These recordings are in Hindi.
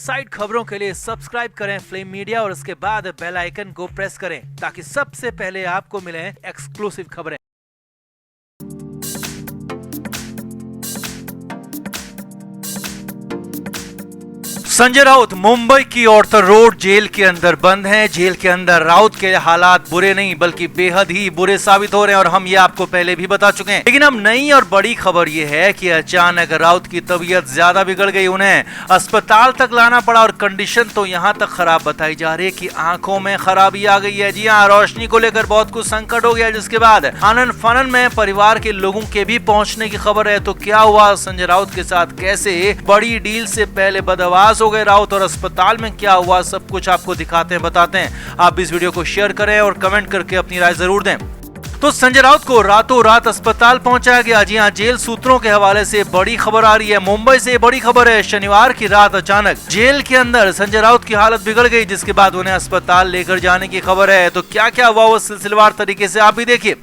साइड खबरों के लिए सब्सक्राइब करें फ्लेम मीडिया और उसके बाद बेल आइकन को प्रेस करें ताकि सबसे पहले आपको मिले एक्सक्लूसिव खबरें। संजय राउत मुंबई की ऑर्थर रोड जेल के अंदर बंद हैं। जेल के अंदर राउत के हालात बुरे नहीं बल्कि बेहद ही बुरे साबित हो रहे हैं और हम ये आपको पहले भी बता चुके हैं। लेकिन अब नई और बड़ी खबर ये है कि अचानक राउत की तबीयत ज्यादा बिगड़ गई, उन्हें अस्पताल तक लाना पड़ा और कंडीशन तो यहाँ तक खराब बताई जा रही है कि आंखों में खराबी आ गई है। जी हाँ, रोशनी को लेकर बहुत कुछ संकट हो गया, जिसके बाद आनन फानन में परिवार के लोगों के भी पहुंचने की खबर है। तो क्या हुआ संजय राउत के साथ, कैसे बड़ी डील से पहले बदहवास हो गए राउत और अस्पताल में क्या हुआ, सब कुछ आपको दिखाते हैं, बताते हैं। आप इस वीडियो को शेयर करें और कमेंट करके अपनी राय जरूर दें। तो संजय राउत को रातों रात अस्पताल पहुंचाया गया। जी हां, जेल सूत्रों के हवाले से बड़ी खबर आ रही है। मुंबई से बड़ी खबर है, शनिवार की रात अचानक जेल के अंदर संजय राउत की हालत बिगड़ गई, जिसके बाद उन्हें अस्पताल लेकर जाने की खबर है। तो क्या क्या हुआ वो सिलसिलेवार तरीके से आप भी देखिए।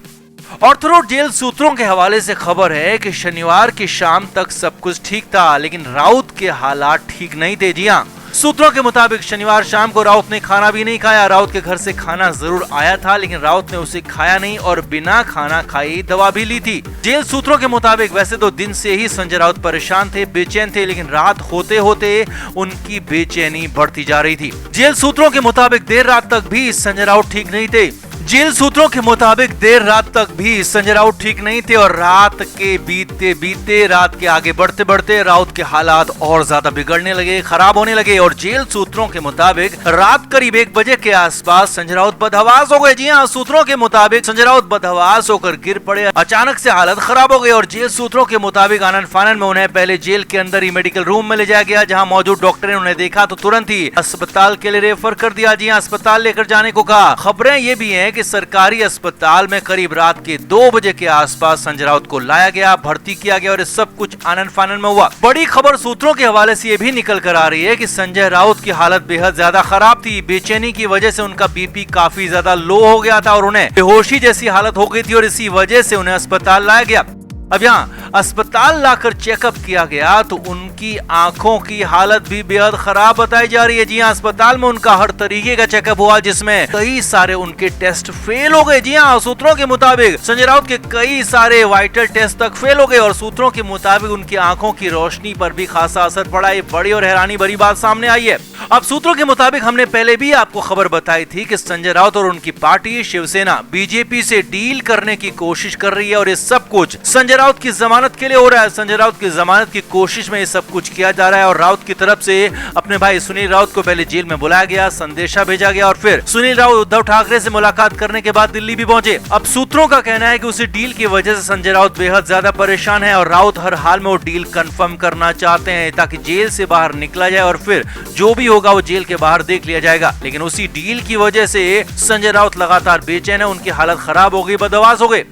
ऑर्थर रोड जेल सूत्रों के हवाले से खबर है कि शनिवार की शाम तक सब कुछ ठीक था, लेकिन राउत के हालात ठीक नहीं थे। जी हां, सूत्रों के मुताबिक शनिवार शाम को राउत ने खाना भी नहीं खाया। राउत के घर से खाना जरूर आया था, लेकिन राउत ने उसे खाया नहीं और बिना खाना खाई दवा भी ली थी। जेल सूत्रों के मुताबिक वैसे तो दिन से ही संजय राउत परेशान थे, बेचैन थे, लेकिन रात होते होते उनकी बेचैनी बढ़ती जा रही थी। जेल सूत्रों के मुताबिक देर रात तक भी संजय राउत ठीक नहीं थे। जेल सूत्रों के मुताबिक देर रात तक भी संजय राउत ठीक नहीं थे और रात के बीतते बीतते, रात के आगे बढ़ते बढ़ते राउत के हालात और ज्यादा बिगड़ने लगे, खराब होने लगे। और जेल सूत्रों के मुताबिक रात करीब 1 बजे के आसपास संजय राउत बदहवास हो गए। जी हाँ, सूत्रों के मुताबिक संजय राउत बदहवास होकर गिर पड़े, अचानक से हालत खराब हो गई। और जेल सूत्रों के मुताबिक आनन फानन में उन्हें पहले जेल के अंदर ही मेडिकल रूम में ले जाया गया, जहाँ मौजूद डॉक्टर ने उन्हें देखा तो तुरंत ही अस्पताल के लिए रेफर कर दिया। जी हाँ, अस्पताल लेकर जाने को कहा। खबरें ये भी है कि सरकारी अस्पताल में करीब रात के 2 बजे के आसपास संजय राउत को लाया गया, भर्ती किया गया और सब कुछ आनन फानन में हुआ। बड़ी खबर सूत्रों के हवाले से ये भी निकल कर आ रही है कि संजय राउत की हालत बेहद ज्यादा खराब थी। बेचैनी की वजह से उनका बीपी काफी ज्यादा लो हो गया था और उन्हें बेहोशी जैसी हालत हो गई थी और इसी वजह से उन्हें अस्पताल लाया गया। अब यहाँ अस्पताल लाकर चेकअप किया गया तो उनकी आंखों की हालत भी बेहद खराब बताई जा रही है। जी हाँ, अस्पताल में उनका हर तरीके का चेकअप हुआ, जिसमें कई सारे उनके टेस्ट फेल हो गए। जी हाँ, सूत्रों के मुताबिक संजय राउत के कई सारे वाइटल टेस्ट तक फेल हो गए और सूत्रों के मुताबिक उनकी आंखों की रोशनी पर भी खासा असर पड़ा। ये बड़ी और हैरानी भरी बात सामने आई है। अब सूत्रों के मुताबिक हमने पहले भी आपको खबर बताई थी कि संजय राउत और उनकी पार्टी शिवसेना बीजेपी से डील करने की कोशिश कर रही है और ये सब कुछ संजय राउत की जमानत के लिए हो रहा है। संजय राउत की जमानत की कोशिश में ये सब कुछ किया जा रहा है और राउत की तरफ से अपने भाई सुनील राउत को पहले जेल में बुलाया गया, संदेशा भेजा गया और फिर सुनील राउत उद्धव ठाकरे से मुलाकात करने के बाद दिल्ली भी पहुंचे। अब सूत्रों का कहना है कि उसी डील की वजह से संजय राउत बेहद ज्यादा परेशान है और राउत हर हाल में वो डील कंफर्म करना चाहते हैं ताकि जेल से बाहर निकला जाए और फिर जो भी होगा वो जेल के बाहर देख लिया जाएगा। लेकिन उसी डील की वजह से संजय राउत लगातार बेचैन है, उनकी हालत खराब हो गई, बदहवास हो गए।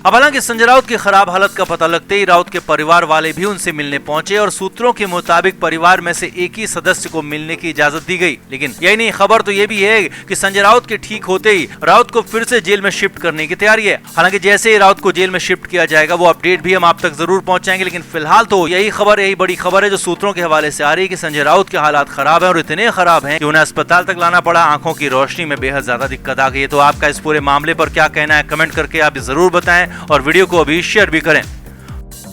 अब हालांकि संजय राउत की खराब हालत का पता लगते ही राउत के परिवार वाले भी उनसे मिलने पहुंचे और सूत्रों के मुताबिक परिवार में से एक ही सदस्य को मिलने की इजाजत दी गई। लेकिन यही नहीं, खबर तो ये भी है कि संजय राउत के ठीक होते ही राउत को फिर से जेल में शिफ्ट करने की तैयारी है। हालांकि जैसे ही राउत को जेल में शिफ्ट किया जाएगा वो अपडेट भी हम आप तक जरूर पहुंचाएंगे। लेकिन फिलहाल तो यही बड़ी खबर है जो सूत्रों के हवाले से आ रही है कि संजय राउत के हालात खराब है और इतने खराब है कि उन्हें अस्पताल तक लाना पड़ा। आंखों की रोशनी में बेहद ज्यादा दिक्कत आ गई है। तो आपका इस पूरे मामले पर क्या कहना है, कमेंट करके आप जरूर बताएं और वीडियो को शेयर भी करें।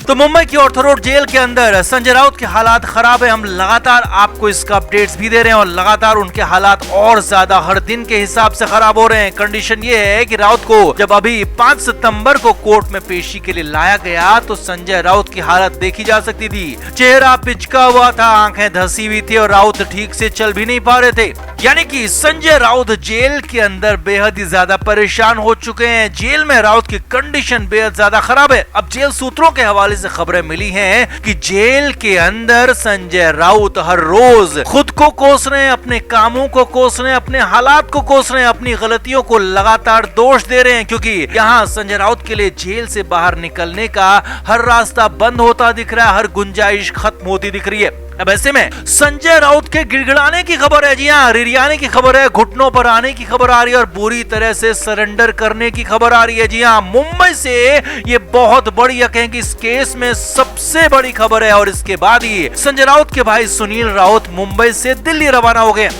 तो मुंबई की ऑर्थर रोड जेल के अंदर संजय राउत के हालात खराब है। हम लगातार आपको इसका अपडेट्स भी दे रहे हैं और लगातार उनके हालात और ज्यादा हर दिन के हिसाब से खराब हो रहे हैं। कंडीशन ये है कि राउत को जब अभी 5 सितंबर को कोर्ट में पेशी के लिए लाया गया तो संजय राउत की हालत देखी जा सकती थी। चेहरा पिचका हुआ था, आंखें धसी हुई थी और राउत ठीक से चल भी नहीं पा रहे थे। यानी कि संजय राउत जेल के अंदर बेहद ही ज्यादा परेशान हो चुके हैं। जेल में राउत की कंडीशन बेहद ज्यादा खराब है। अब जेल सूत्रों के हवाले से खबरें मिली हैं कि जेल के अंदर संजय राउत हर रोज खुद को कोस रहे हैं, अपने कामों को कोस रहे हैं, अपने हालात को कोस रहे हैं, अपनी गलतियों को लगातार दोष दे रहे हैं। क्योंकि यहाँ संजय राउत के लिए जेल से बाहर निकलने का हर रास्ता बंद होता दिख रहा है, हर गुंजाइश खत्म होती दिख रही है। अब ऐसे में संजय राउत के गिड़गिड़ाने की खबर है, जी हाँ, रिरियाने की खबर है, घुटनों पर आने की खबर आ रही है और बुरी तरह से सरेंडर करने की खबर आ रही है। जी हाँ, मुंबई से ये बहुत बड़ी, या कहें कि इस केस में सबसे बड़ी खबर है। और इसके बाद ही संजय राउत के भाई सुनील राउत मुंबई से दिल्ली रवाना हो गए।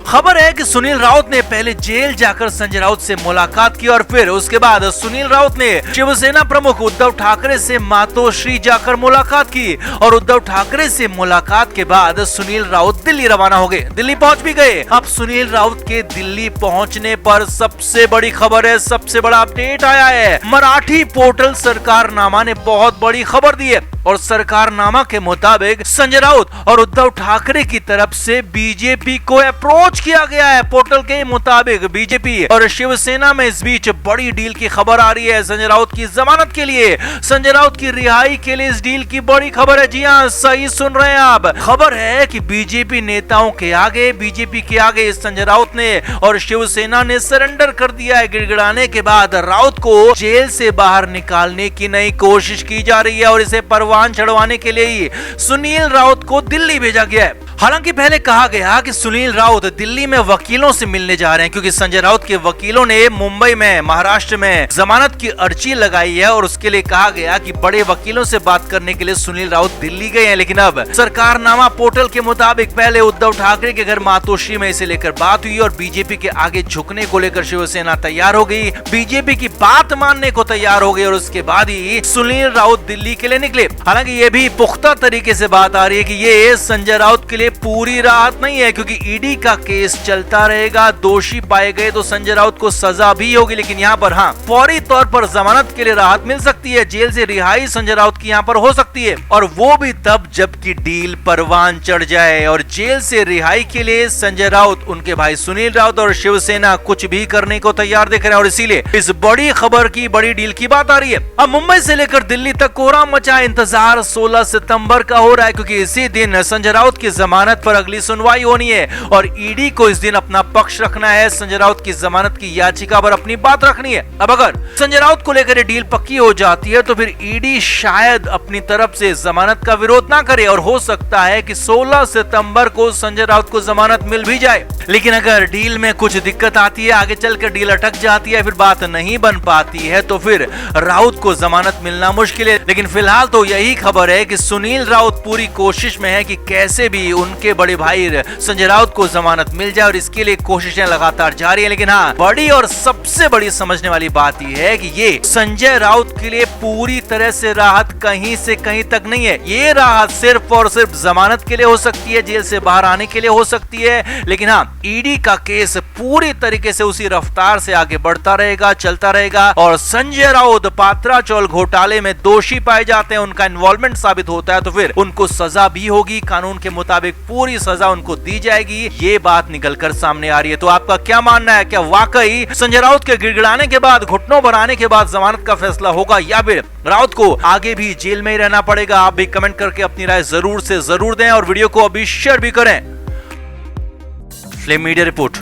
खबर है कि सुनील राउत ने पहले जेल जाकर संजय राउत से मुलाकात की और फिर उसके बाद सुनील राउत ने शिवसेना प्रमुख उद्धव ठाकरे से मातोश्री जाकर मुलाकात की और उद्धव ठाकरे से मुलाकात के बाद सुनील राउत दिल्ली रवाना हो गए, दिल्ली पहुंच भी गए। अब सुनील राउत के दिल्ली पहुंचने पर सबसे बड़ी खबर है, सबसे बड़ा अपडेट आया है। मराठी पोर्टल सरकारनामा ने बहुत बड़ी खबर दी है और सरकारनामा के मुताबिक संजय राउत और उद्धव ठाकरे की तरफ से बीजेपी को अप्रोच किया गया है। पोर्टल के मुताबिक बीजेपी और शिवसेना में इस बीच बड़ी डील की खबर आ रही है। संजय राउत की जमानत के लिए, संजय राउत की रिहाई के लिए इस डील की बड़ी खबर है। जी हां, सही सुन रहे हैं आप। खबर है कि बीजेपी नेताओं के आगे, बीजेपी के आगे संजय राउत ने और शिवसेना ने सरेंडर कर दिया है। गिड़गिड़ाने के बाद राउत को जेल से बाहर निकालने की नई कोशिश की जा रही है और इसे परवान चढ़वाने के लिए ही सुनील राउत को दिल्ली भेजा गया है। हालांकि पहले कहा गया कि सुनील राउत दिल्ली में वकीलों से मिलने जा रहे हैं, क्योंकि संजय राउत के वकीलों ने मुंबई में, महाराष्ट्र में जमानत की अर्जी लगाई है और उसके लिए कहा गया कि बड़े वकीलों से बात करने के लिए सुनील राउत दिल्ली गए हैं। लेकिन अब सरकारनामा पोर्टल के मुताबिक पहले उद्धव ठाकरे के घर मातोश्री में इसे लेकर बात हुई और बीजेपी के आगे झुकने को लेकर शिवसेना तैयार हो गई, बीजेपी की बात मानने को तैयार हो गई और उसके बाद ही सुनील राउत दिल्ली के लिए निकले। हालांकि ये भी पुख्ता तरीके से बात आ रही है कि ये संजय राउत के लिए पूरी राहत नहीं है, क्योंकि ईडी का केस चलता रहेगा। दोषी पाए गए तो संजय राउत को सजा भी होगी, लेकिन यहाँ पर हाँ, फौरी तौर पर जमानत के लिए राहत मिल सकती है, जेल से रिहाई संजय राउत की यहाँ पर हो सकती है और वो भी तब जबकि डील परवान चढ़ जाए। और जेल से रिहाई के लिए संजय राउत, उनके भाई सुनील राउत और शिवसेना कुछ भी करने को तैयार दिख रहे हैं और इसीलिए इस बड़ी खबर की, बड़ी डील की बात आ रही है। अब मुंबई से लेकर दिल्ली तक कोहराम मचा इंतजार 16 सितंबर का हो रहा है, क्योंकि इसी दिन संजय राउत की जमानत पर अगली सुनवाई होनी है और ईडी को इस दिन अपना पक्ष रखना है। संजय राउत की जमानत की याचिका पर अपनी बात रखनी है। अब अगर संजय राउत को लेकर डील पक्की हो जाती है तो फिर ईडी शायद अपनी तरफ से जमानत का विरोध ना करे और हो सकता है कि 16 सितंबर को संजय राउत को जमानत मिल भी जाए। लेकिन अगर डील में कुछ दिक्कत आती है, आगे चलकर डील अटक जाती है, फिर बात नहीं बन पाती है, तो फिर राउत को जमानत मिलना मुश्किल है। लेकिन फिलहाल तो यही खबर है कि सुनील राउत पूरी कोशिश में है कि कैसे भी उनके बड़े भाई संजय राउत को जमानत मिल जाए और इसके लिए कोशिशें लगातार जारी है। लेकिन हाँ, बड़ी और सबसे बड़ी समझने वाली बात यह है कि ये संजय राउत के लिए पूरी तरह से राहत कहीं से कहीं तक नहीं है। ये राहत सिर्फ और सिर्फ जमानत के लिए हो सकती है, जेल से बाहर आने के लिए हो सकती है। लेकिन हाँ, ईडी का केस पूरी तरीके से उसी रफ्तार से आगे बढ़ता रहेगा, चलता रहेगा और संजय राउत पात्रा चौल घोटाले में दोषी पाए जाते हैं, उनका इन्वॉल्वमेंट साबित होता है तो फिर उनको सजा भी होगी, कानून के मुताबिक पूरी सजा उनको दी जाएगी। ये बात निकलकर सामने आ रही है। तो आपका क्या मानना है? क्या वाकई संजय राउत के गिड़गिड़ाने के बाद, घुटनों पर आने के बाद जमानत का फैसला होगा या फिर राउत को आगे भी जेल में ही रहना पड़ेगा? आप भी कमेंट करके अपनी राय जरूर से जरूर दें और वीडियो को अभी शेयर भी करें। Flame media report.